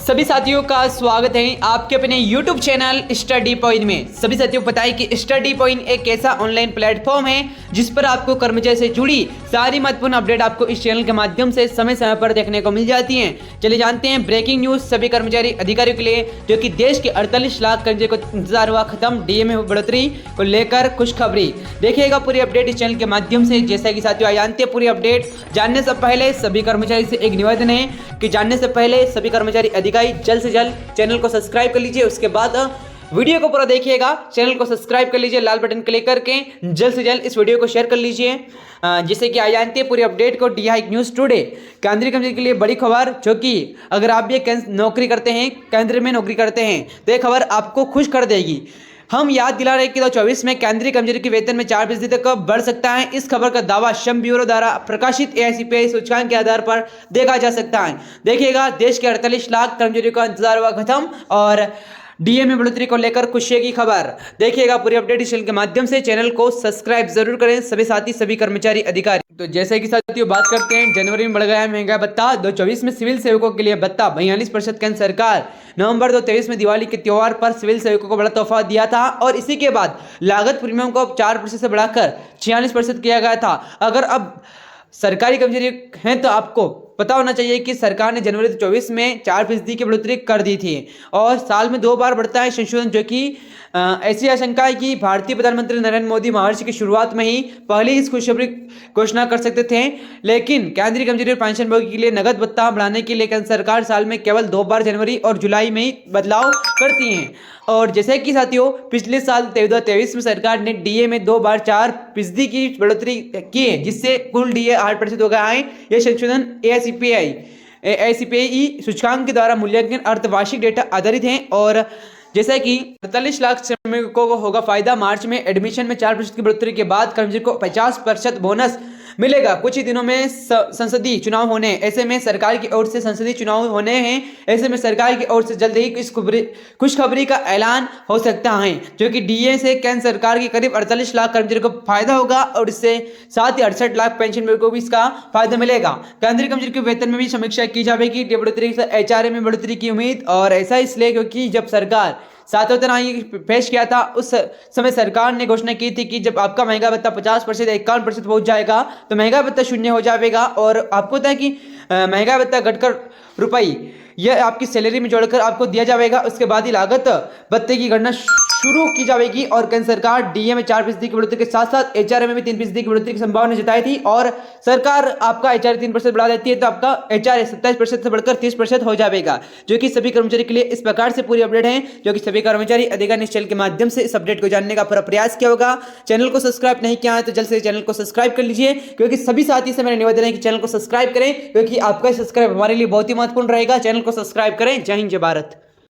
सभी साथियों का स्वागत है आपके अपने YouTube चैनल स्टडी पॉइंट में। सभी साथियों को बताएं कि स्टडी पॉइंट एक ऐसा ऑनलाइन प्लेटफॉर्म है जिस पर आपको कर्मचारी से जुड़ी सारी महत्वपूर्ण अपडेट आपको इस चैनल के माध्यम से समय समय पर देखने को मिल जाती हैं। चलिए जानते हैं ब्रेकिंग न्यूज सभी कर्मचारी अधिकारियों के लिए, जो कि देश के 48 लाख कर्मचारी को इंतजार हुआ खत्म। डीए में बढ़ोतरी को लेकर खुशखबरी। देखिएगा पूरी अपडेट इस चैनल के माध्यम से। जैसा कि साथियों जानते हैं पूरी अपडेट जानने से पहले सभी कर्मचारी से एक निवेदन है कि जानने से पहले सभी कर्मचारी अधिकारी जल्द से जल्द चैनल को सब्सक्राइब कर लीजिए। उसके बाद वीडियो को पूरा देखिएगा, चैनल को सब्सक्राइब कर लीजिए, लाल बटन क्लिक करके जल्द से जल्द इस वीडियो को शेयर कर लीजिए। जिससे कि आज जानते हैं पूरी अपडेट को। डी हाइक न्यूज टुडे केंद्रीय कर्मचारी के लिए बड़ी खबर, जो कि अगर आप भी नौकरी करते हैं, केंद्र में नौकरी करते हैं, तो ये खबर आपको खुश कर देगी। हम याद दिला रहे हैं कि 2024 में केंद्रीय कर्मचारी के वेतन में 4% तक बढ़ सकता है। इस खबर का दावा श्रम ब्यूरो द्वारा प्रकाशित AICPI सूचकांक के आधार पर देखा जा सकता है। देखिएगा देश के 48 लाख कर्मचारियों का इंतजार हुआ खत्म और डीए में बढ़ोतरी को लेकर खुशी की खबर। देखिएगा पूरी अपडेट इस चैनल के माध्यम से। चैनल को सब्सक्राइब जरूर करें सभी साथी, सभी कर्मचारी अधिकारी। तो जैसे कि साथियों बात करते हैं, जनवरी में बढ़ गया है महंगा भत्ता। 2024 में सिविल सेवकों के लिए भत्ता 42% केंद्र सरकार। नवंबर 2023 में दिवाली के त्योहार पर सिविल सेवकों को बड़ा तोहफा दिया था और इसी के बाद लागत प्रीमियम को 4% से बढ़ाकर 46% किया गया था। अगर अब सरकारी कर्मचारी हैं तो आपको पता होना चाहिए कि सरकार ने जनवरी 2024 में 4% की बढ़ोतरी कर दी थी और साल में 2 बार बढ़ता है संशोधन, जो कि ऐसी आशंका है कि भारतीय प्रधानमंत्री नरेंद्र मोदी मार्च की शुरुआत में ही पहले इस खुशखबरी घोषणा कर सकते थे। लेकिन केंद्रीय कर्मचारी और पेंशनभोगी के लिए नगद भत्ता बढ़ाने के लिए केंद्र सरकार साल में केवल 2 बार जनवरी और जुलाई में ही बदलाव करती है। और जैसे कि साथियों पिछले साल 2023 में सरकार ने डीए में 2 बार 4% की बढ़ोतरी की है, जिससे कुल डीए 8% हो गया है। यह संशोधन AICPI सूचकांक के द्वारा मूल्यांकन अर्धवार्षिक डेटा आधारित है और जैसा कि 48 लाख श्रमिकों को होगा फायदा। मार्च में एडमिशन में 4% की बढ़ोतरी के बाद कर्मचारी को 50% बोनस मिलेगा। कुछ ही दिनों में संसदीय चुनाव होने, ऐसे में सरकार की ओर से संसदीय चुनाव होने हैं। ऐसे में सरकार की ओर से जल्द ही इस खुशखबरी का ऐलान हो सकता है, जो कि डीए से केंद्र सरकार के करीब 48 लाख कर्मचारियों को फायदा होगा और इससे साथ ही 68 लाख पेंशन को भी इसका फायदा मिलेगा। केंद्रीय कर्मचारी के वेतन में भी समीक्षा की जाएगी। बढ़ोतरी से HRA में बढ़ोतरी की उम्मीद, और ऐसा इसलिए क्योंकि जब सरकार 7वें वेतन पेश किया था उस समय सरकार ने घोषणा की थी कि जब आपका महंगा भत्ता 50% 51% पहुंच जाएगा तो महंगा भत्ता 0 हो जाएगा। और आपको पता है कि महंगा भत्ता घटकर रुपये यह आपकी सैलरी में जोड़कर आपको दिया जाएगा। उसके बाद ही लागत भत्ते की गणना शुरू की जाएगी और केंद्र सरकार डीए में 4% की बढ़ोतरी के साथ साथ HRA में भी 3% की बढ़ोतरी की संभावना जताई थी और सरकार आपका HRA 3% बढ़ा देती है तो आपका HRA 27% से बढ़कर 30% हो जाएगा, जो कि सभी कर्मचारी के लिए इस प्रकार से पूरी अपडेट है, जो कि सभी कर्मचारी अधिकारी इस चैनल के माध्यम से इस अपडेट को जानने का पूरा प्रयास किया होगा। चैनल को सब्सक्राइब नहीं किया है तो जल्द से चैनल को सब्सक्राइब कर लीजिए, क्योंकि सभी साथी से मेरा निवेदन है कि चैनल को सब्सक्राइब करें, क्योंकि आपका सब्सक्राइब हमारे लिए बहुत ही महत्वपूर्ण रहेगा। चैनल को सब्सक्राइब करें। जय हिंद, जय भारत।